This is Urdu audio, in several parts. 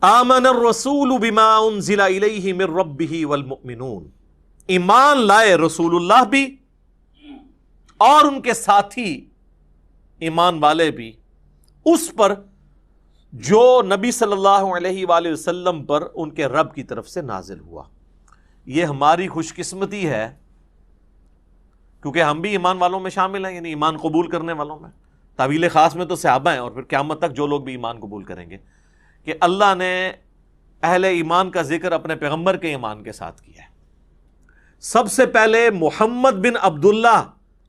آمن الرسول بما انزل الیہ من ربہ والمؤمنون، ایمان لائے رسول اللہ بھی اور ان کے ساتھی ایمان والے بھی اس پر جو نبی صلی اللہ علیہ وآلہ وسلم پر ان کے رب کی طرف سے نازل ہوا۔ یہ ہماری خوش قسمتی ہے کیونکہ ہم بھی ایمان والوں میں شامل ہیں، یعنی ایمان قبول کرنے والوں میں۔ طویل خاص میں تو صحابہ ہیں، اور پھر قیامت تک جو لوگ بھی ایمان قبول کریں گے، کہ اللہ نے اہل ایمان کا ذکر اپنے پیغمبر کے ایمان کے ساتھ کیا ہے۔ سب سے پہلے محمد بن عبداللہ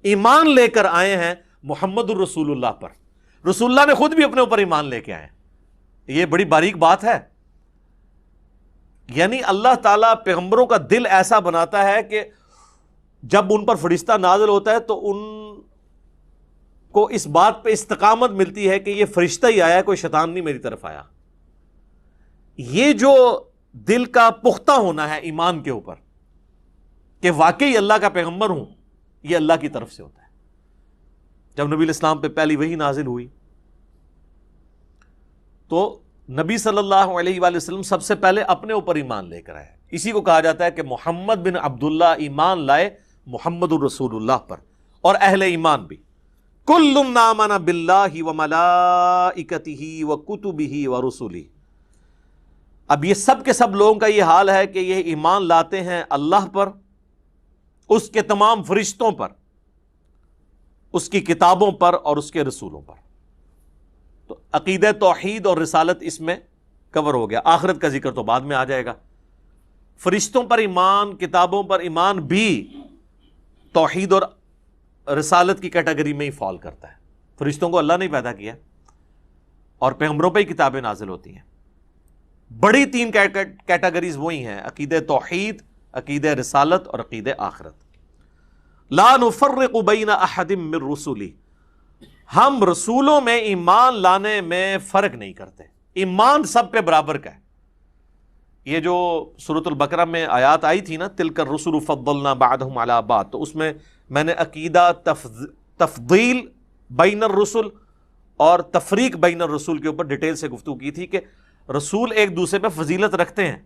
ایمان لے کر آئے ہیں محمد الرسول اللہ پر، رسول اللہ نے خود بھی اپنے اوپر ایمان لے کے آئے ہیں۔ یہ بڑی باریک بات ہے، یعنی اللہ تعالیٰ پیغمبروں کا دل ایسا بناتا ہے کہ جب ان پر فرشتہ نازل ہوتا ہے تو ان کو اس بات پہ استقامت ملتی ہے کہ یہ فرشتہ ہی آیا ہے، کوئی شیطان نہیں میری طرف آیا۔ یہ جو دل کا پختہ ہونا ہے ایمان کے اوپر کہ واقعی اللہ کا پیغمبر ہوں، یہ اللہ کی طرف سے ہوتا ہے۔ جب نبی الاسلام پہ پہلی وحی نازل ہوئی تو نبی صلی اللہ علیہ وآلہ وسلم سب سے پہلے اپنے اوپر ایمان لے کر آئے۔ اسی کو کہا جاتا ہے کہ محمد بن عبداللہ ایمان لائے محمد الرسول اللہ پر، اور اہل ایمان بھی۔ کل آمن باللہ وملائکتہ وکتبہ ورسلہ، اب یہ سب کے سب لوگوں کا یہ حال ہے کہ یہ ایمان لاتے ہیں اللہ پر، اس کے تمام فرشتوں پر، اس کی کتابوں پر اور اس کے رسولوں پر۔ تو عقیدہ توحید اور رسالت اس میں کور ہو گیا، آخرت کا ذکر تو بعد میں آ جائے گا۔ فرشتوں پر ایمان، کتابوں پر ایمان بھی توحید اور رسالت کی کیٹیگری میں ہی فال کرتا ہے۔ فرشتوں کو اللہ نے پیدا کیا اور پیغمبروں پہ ہی کتابیں نازل ہوتی ہیں۔ بڑی تین کیٹیگریز وہی ہیں، عقیدہ توحید، عقیدہ رسالت اور عقیدہ آخرت۔ لا نفرق بین احد من رسلی، ہم رسولوں میں ایمان لانے میں فرق نہیں کرتے، ایمان سب پہ برابر کا ہے۔ یہ جو سورۃ البقرہ میں آیات آئی تھی نا، تلک الرسل فضلنا بعضهم علی بعض، تو اس میں نے عقیدہ تفضیل بین الرسل اور تفریق بین الرسل کے اوپر ڈیٹیل سے گفتگو کی تھی کہ رسول ایک دوسرے پہ فضیلت رکھتے ہیں،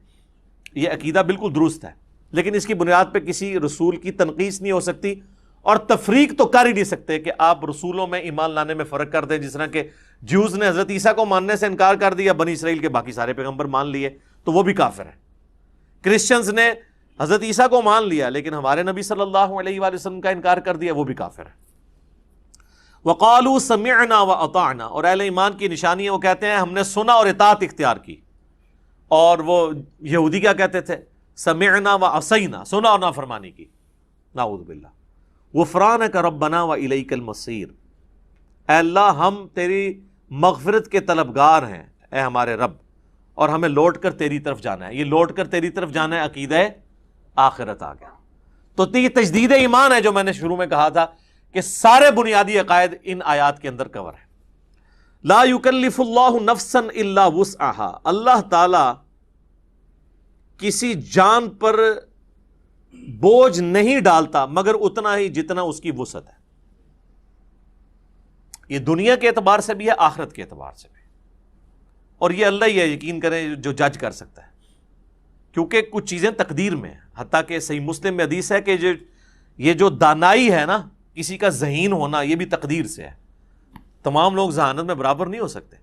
یہ عقیدہ بالکل درست ہے، لیکن اس کی بنیاد پہ کسی رسول کی تنقیص نہیں ہو سکتی، اور تفریق تو کر ہی نہیں سکتے کہ آپ رسولوں میں ایمان لانے میں فرق کر دیں۔ جس طرح کہ جیوز نے حضرت عیسیٰ کو ماننے سے انکار کر دیا، بنی اسرائیل کے باقی سارے پیغمبر مان لیے تو وہ بھی کافر ہیں۔ کرسچنز نے حضرت عیسیٰ کو مان لیا لیکن ہمارے نبی صلی اللہ علیہ وآلہ وسلم کا انکار کر دیا، وہ بھی کافر ہے۔ وقالوا سمعنا واطعنا، اور اہل ایمان کی نشانی ہے، وہ کہتے ہیں ہم نے سنا اور اطاعت اختیار کی۔ اور وہ یہودی کیا کہتے تھے؟ سمعنا وعصینا، سنا اور نافرمانی کی، نعوذ باللہ۔ غفرانک ربنا والیک المصیر، اے اللہ ہم تیری مغفرت کے طلبگار ہیں اے ہمارے رب، اور ہمیں لوٹ کر تیری طرف جانا ہے۔ یہ لوٹ کر تیری طرف جانا ہے عقیدہ آخرت آ گیا۔ تو یہ تجدید ایمان ہے جو میں نے شروع میں کہا تھا کہ سارے بنیادی عقائد ان آیات کے اندر کور ہیں۔ لا یکلف اللہ نفسا الا وسعها، اللہ تعالی کسی جان پر بوجھ نہیں ڈالتا مگر اتنا ہی جتنا اس کی وسعت ہے۔ یہ دنیا کے اعتبار سے بھی ہے، آخرت کے اعتبار سے بھی، اور یہ اللہ ہی ہے، یقین کریں، جو جج کر سکتا ہے، کیونکہ کچھ چیزیں تقدیر میں ہیں۔ حتیٰ کہ صحیح مسلم میں حدیث ہے کہ یہ جو دانائی ہے نا، کسی کا ذہین ہونا، یہ بھی تقدیر سے ہے۔ تمام لوگ ذہانت میں برابر نہیں ہو سکتے۔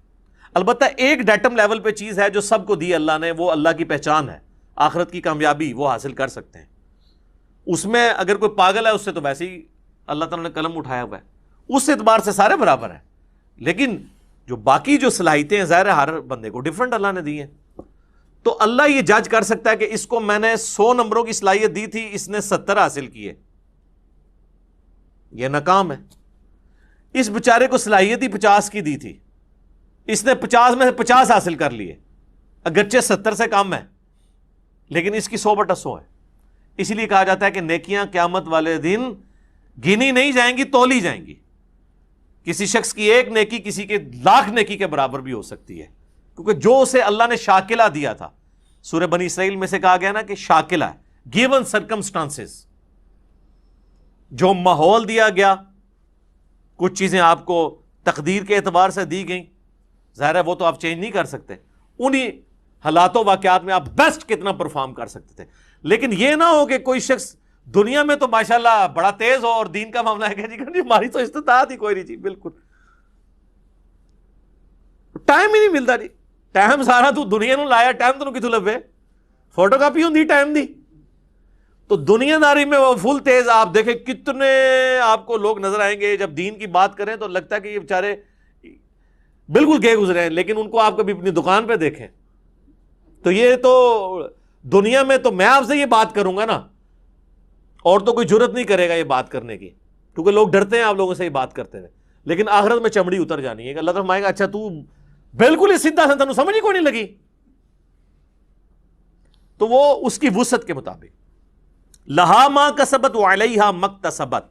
البتہ ایک ڈیٹم لیول پہ چیز ہے جو سب کو دی اللہ نے، وہ اللہ کی پہچان ہے، آخرت کی کامیابی وہ حاصل کر سکتے ہیں۔ اس میں اگر کوئی پاگل ہے، اس سے تو ویسے ہی اللہ تعالیٰ نے قلم اٹھایا ہوا ہے، اس اعتبار سے سارے برابر ہیں۔ لیکن جو باقی جو صلاحیتیں ہیں، ظاہر ہے ہر بندے کو ڈیفرنٹ اللہ نے دی ہیں، تو اللہ یہ جج کر سکتا ہے کہ اس کو میں نے 100 نمبروں کی صلاحیت دی تھی، اس نے 70 حاصل کیے، یہ ناکام ہے۔ اس بیچارے کو صلاحیت ہی 50 کی دی تھی، اس نے 50 میں سے 50 حاصل کر لیے، اگرچہ 70 سے کم ہے، لیکن اس کی 100/100 ہے۔ اسی لیے کہا جاتا ہے کہ نیکیاں قیامت والے دن گنی نہیں جائیں گی، تولی جائیں گی۔ کسی شخص کی ایک نیکی کسی کے 1,00,000 نیکی کے برابر بھی ہو سکتی ہے، کیونکہ جو اسے اللہ نے شاکلہ دیا تھا، سورہ بنی اسرائیل میں سے کہا گیا نا کہ شاکلہ، گیون سرکمسٹانسز، جو ماحول دیا گیا، کچھ چیزیں آپ کو تقدیر کے اعتبار سے دی گئیں، ظاہر ہے وہ تو آپ چینج نہیں کر سکتے، انہی حالات و واقعات میں آپ بیسٹ کتنا پرفارم کر سکتے تھے. لیکن یہ نہ ہو کہ کوئی شخص دنیا میں تو ماشاءاللہ بڑا تیز ہو اور دین کا معاملہ ہے کہ جی ہماری تو استطاعت ہی کوئی نہیں. جی بالکل ٹائم ہی نہیں ملتا جی. ٹائم سارا تو دنیا نو لایا, ٹائم تو کتوں لبے, فوٹو کاپی ہوندی ٹائم دی. تو دنیا داری میں وہ فل تیز. آپ دیکھیں کتنے آپ کو لوگ نظر آئیں گے جب دین کی بات کریں تو لگتا ہے کہ یہ بیچارے بالکل گئے گزرے ہیں, لیکن ان کو آپ کبھی اپنی دکان پہ دیکھیں تو یہ تو دنیا میں تو میں آپ سے یہ بات کروں گا نا, اور تو کوئی جرت نہیں کرے گا یہ بات کرنے کی, کیونکہ لوگ ڈرتے ہیں آپ لوگوں سے یہ بات کرتے ہوئے. لیکن آخرت میں چمڑی اتر جانی ہے کہ اللہ تعالیٰ فرمائے گا اچھا تو بالکل ہی سیدھا سا, تمہیں سمجھ ہی کوئی نہیں لگی. تو وہ اس کی وسعت کے مطابق لہا ما کسبت وعلیہا مکتسبت,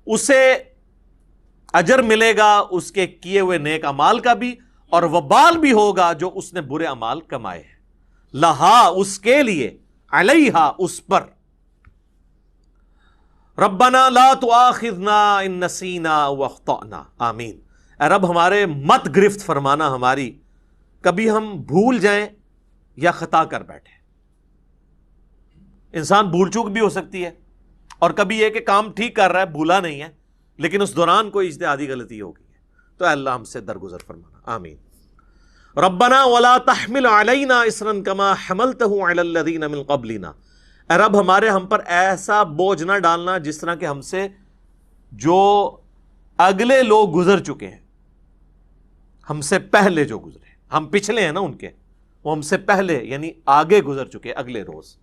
اسے اجر ملے گا اس کے کیے ہوئے نیک اعمال کا بھی, اور وبال بھی ہوگا جو اس نے برے اعمال کمائے ہیں. لہا اس کے لیے, علیہا اس پر. ربنا لا تؤاخذنا ان نسینا واخطأنا, آمین. اے رب ہمارے مت گرفت فرمانا ہماری, کبھی ہم بھول جائیں یا خطا کر بیٹھے. انسان بھول چوک بھی ہو سکتی ہے, اور کبھی یہ کہ کام ٹھیک کر رہا ہے بھولا نہیں ہے, لیکن اس دوران کوئی اجتہادی غلطی ہو گئی ہے, تو اے اللہ ہم سے درگزر فرمانا, آمین. ربنا ولا تحمل علینا اصرا کما حملته علی الذین من قبلنا, اے رب ہمارے ہم پر ایسا بوجھ نہ ڈالنا جس طرح کہ ہم سے جو اگلے لوگ گزر چکے ہیں, ہم سے پہلے جو گزرے, ہم پچھلے ہیں نا ان کے, وہ ہم سے پہلے یعنی آگے گزر چکے, اگلے روز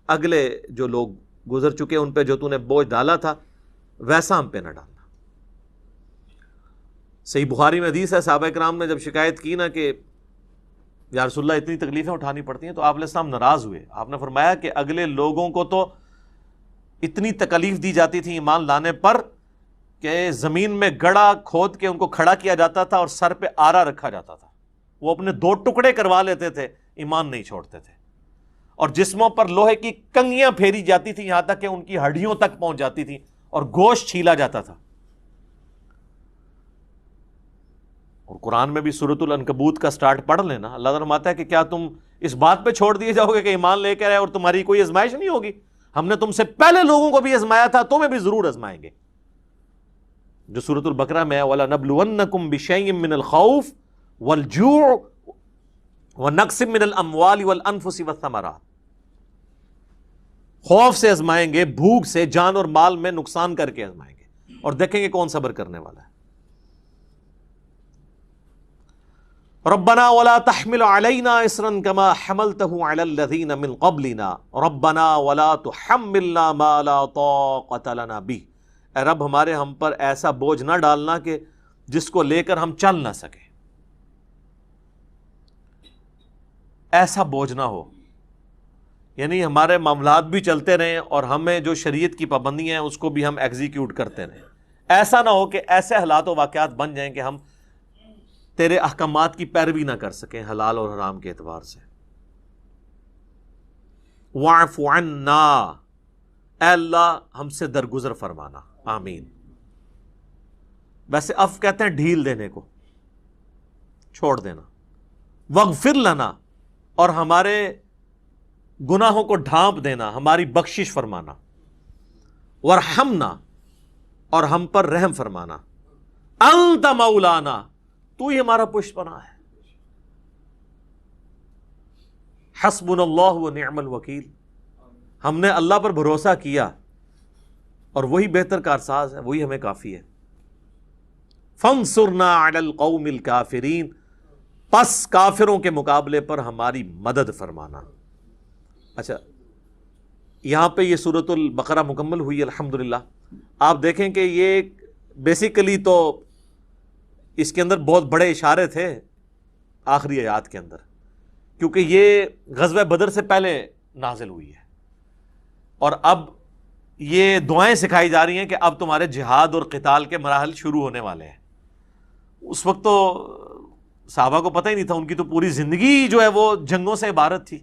اگلے جو لوگ گزر چکے ان پہ جو تو نے بوجھ ڈالا تھا ویسا ہم پہ نہ ڈالنا. صحیح بخاری میں حدیث ہے, صحابہ کرام نے جب شکایت کی نا کہ یا رسول اللہ اتنی تکلیفیں اٹھانی پڑتی ہیں, تو آپ علیہ السلام ناراض ہوئے. آپ نے فرمایا کہ اگلے لوگوں کو تو اتنی تکلیف دی جاتی تھی ایمان لانے پر کہ زمین میں گڑھا کھود کے ان کو کھڑا کیا جاتا تھا اور سر پہ آرا رکھا جاتا تھا, وہ اپنے 2 ٹکڑے کروا لیتے تھے, ایمان نہیں چھوڑتے تھے. اور جسموں پر لوہے کی کنگیاں پھیری جاتی تھی یہاں تک کہ ان کی ہڈیوں تک پہنچ جاتی تھی, اور گوشت چھیلا جاتا تھا. اور قرآن میں بھی سورۃ العنکبوت کا سٹارٹ پڑھ لینا, اللہ تعالیٰ فرماتا ہے کہ کیا تم اس بات پہ چھوڑ دیے جاؤ گے کہ ایمان لے کر آئے اور تمہاری کوئی آزمائش نہیں ہوگی؟ ہم نے تم سے پہلے لوگوں کو بھی آزمایا تھا, تمہیں بھی ضرور آزمائیں گے. جو سورۃ البقرہ میں ہے وَلَنَبْلُوَنَّكُمْ بِشَيْءٍ مِّنَ الْخَوْفِ وَالْجُوعِ وَنَقْصٍ مِّنَ الْأَمْوَالِ وَالْأَنفُسِ وَالثَّمَرَاتِ, خوف سے آزمائیں گے, بھوک سے, جان اور مال میں نقصان کر کے آزمائیں گے, اور دیکھیں گے کون صبر کرنے والا ہے. ربنا ولا تحمل علينا اصرا كما حملته على الذين من قبلنا ربنا ولا تحملنا ما لا طاقة لنا به, اے رب ہمارے ہم پر ایسا بوجھ نہ ڈالنا کہ جس کو لے کر ہم چل نہ سکیں. ایسا بوجھ نہ ہو, یعنی ہمارے معاملات بھی چلتے رہیں اور ہمیں جو شریعت کی پابندیاں ہیں اس کو بھی ہم ایگزیکیوٹ کرتے رہیں. ایسا نہ ہو کہ ایسے حالات و واقعات بن جائیں کہ ہم تیرے احکامات کی پیروی نہ کر سکیں حلال اور حرام کے اعتبار سے. واعف عنا, اے اللہ ہم سے درگزر فرمانا, آمین. ویسے عفو کہتے ہیں ڈھیل دینے کو, چھوڑ دینا. واغفر لنا, اور ہمارے گناہوں کو ڈھانپ دینا, ہماری بخشش فرمانا. وارحمنا, اور ہم پر رحم فرمانا. انت مولانا, تو ہی ہمارا پشت پناہ ہے. حسبنا اللہ ونعم الوکیل, ہم نے اللہ پر بھروسہ کیا اور وہی بہتر کارساز ہے, وہی ہمیں کافی ہے. فانصرنا علی القوم الکافرین, پس کافروں کے مقابلے پر ہماری مدد فرمانا. اچھا یہاں پہ یہ سورۃ البقرہ مکمل ہوئی الحمدللہ. آپ دیکھیں کہ یہ بیسیکلی تو اس کے اندر بہت بڑے اشارے تھے آخری آیات کے اندر, کیونکہ یہ غزوہ بدر سے پہلے نازل ہوئی ہے, اور اب یہ دعائیں سکھائی جا رہی ہیں کہ اب تمہارے جہاد اور قتال کے مراحل شروع ہونے والے ہیں. اس وقت تو صحابہ کو پتہ ہی نہیں تھا, ان کی تو پوری زندگی جو ہے وہ جنگوں سے عبارت تھی.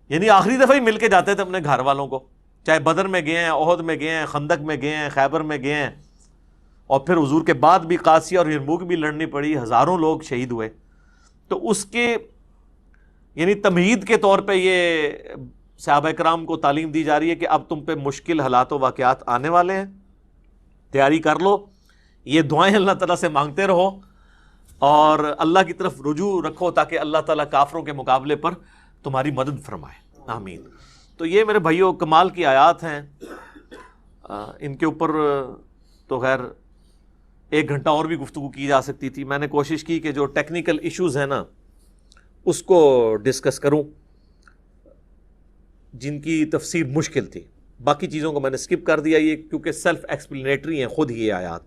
یعنی آخری دفعہ ہی مل کے جاتے تھے اپنے گھر والوں کو, چاہے بدر میں گئے ہیں, احد میں گئے ہیں, خندق میں گئے ہیں, خیبر میں گئے ہیں, اور پھر حضور کے بعد بھی قادسیہ اور یرموک بھی لڑنی پڑی, ہزاروں لوگ شہید ہوئے. تو اس کے یعنی تمہید کے طور پہ یہ صحابہ کرام کو تعلیم دی جا رہی ہے کہ اب تم پہ مشکل حالات و واقعات آنے والے ہیں، تیاری کر لو، یہ دعائیں اللہ تعالیٰ سے مانگتے رہو اور اللہ کی طرف رجوع رکھو تاکہ اللہ تعالیٰ کافروں کے مقابلے پر تمہاری مدد فرمائے، آمین۔ تو یہ میرے بھائیوں کمال کی آیات ہیں، ان کے اوپر تو خیر 1 گھنٹہ اور بھی گفتگو کی جا سکتی تھی، میں نے کوشش کی کہ جو ٹیکنیکل ایشوز ہیں نا اس کو ڈسکس کروں جن کی تفسیر مشکل تھی، باقی چیزوں کو میں نے سکپ کر دیا یہ کیونکہ سیلف ایکسپلینیٹری ہیں خود ہی یہ آیات۔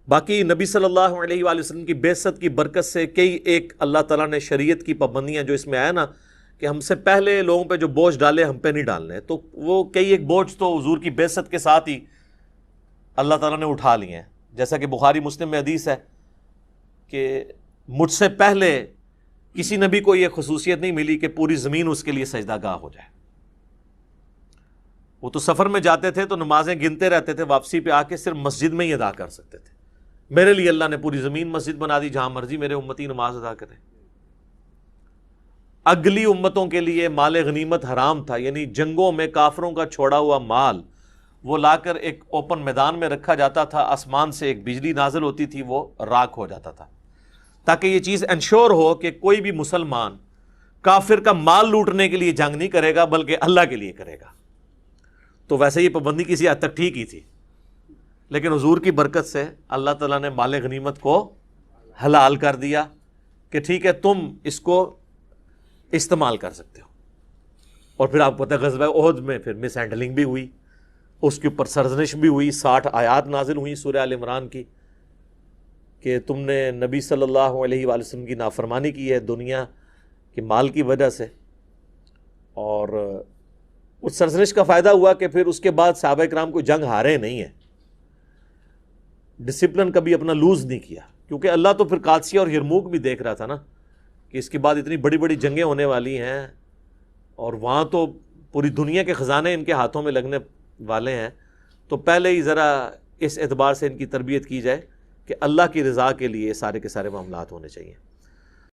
باقی نبی صلی اللہ علیہ وآلہ وسلم کی بعثت کی برکت سے کئی ایک اللہ تعالیٰ نے شریعت کی پابندیاں جو اس میں آیا نا کہ ہم سے پہلے لوگوں پہ جو بوجھ ڈالے ہم پہ نہیں ڈالنے، تو وہ کئی ایک بوجھ تو حضور کی بعثت کے ساتھ ہی اللہ تعالیٰ نے اٹھا لیے ہیں، جیسا کہ بخاری مسلم میں حدیث ہے کہ مجھ سے پہلے کسی نبی کو یہ خصوصیت نہیں ملی کہ پوری زمین اس کے لیے سجدہ گاہ ہو جائے۔ وہ تو سفر میں جاتے تھے تو نمازیں گنتے رہتے تھے، واپسی پہ آ کے صرف مسجد میں ہی ادا کر سکتے تھے۔ میرے لیے اللہ نے پوری زمین مسجد بنا دی، جہاں مرضی میرے امتی نماز ادا کریں۔ اگلی امتوں کے لیے مال غنیمت حرام تھا، یعنی جنگوں میں کافروں کا چھوڑا ہوا مال وہ لا کر ایک اوپن میدان میں رکھا جاتا تھا، آسمان سے ایک بجلی نازل ہوتی تھی، وہ راکھ ہو جاتا تھا، تاکہ یہ چیز انشور ہو کہ کوئی بھی مسلمان کافر کا مال لوٹنے کے لیے جنگ نہیں کرے گا بلکہ اللہ کے لیے کرے گا۔ تو ویسے یہ پابندی کسی حد تک ٹھیک ہی تھی، لیکن حضور کی برکت سے اللہ تعالیٰ نے مال غنیمت کو حلال کر دیا کہ ٹھیک ہے تم اس کو استعمال کر سکتے ہو۔ اور پھر آپ کو پتہ ہے غزوہ احد میں پھر مس ہینڈلنگ بھی ہوئی، اس کے اوپر سرزنش بھی ہوئی، 60 آیات نازل ہوئی سورہ آل عمران کی کہ تم نے نبی صلی اللہ علیہ وآلہ وسلم کی نافرمانی کی ہے دنیا کے مال کی وجہ سے، اور اس سرزنش کا فائدہ ہوا کہ پھر اس کے بعد صحابہ کرام کو جنگ ہارے نہیں ہیں، ڈسپلن کبھی اپنا لوز نہیں کیا، کیونکہ اللہ تو پھر قادسیہ اور یرموک بھی دیکھ رہا تھا نا کہ اس کے بعد اتنی بڑی بڑی جنگیں ہونے والی ہیں اور وہاں تو پوری دنیا کے خزانے ان کے ہاتھوں میں لگنے والے ہیں، تو پہلے ہی ذرا اس اعتبار سے ان کی تربیت کی جائے کہ اللہ کی رضا کے لیے سارے کے سارے معاملات ہونے چاہیے۔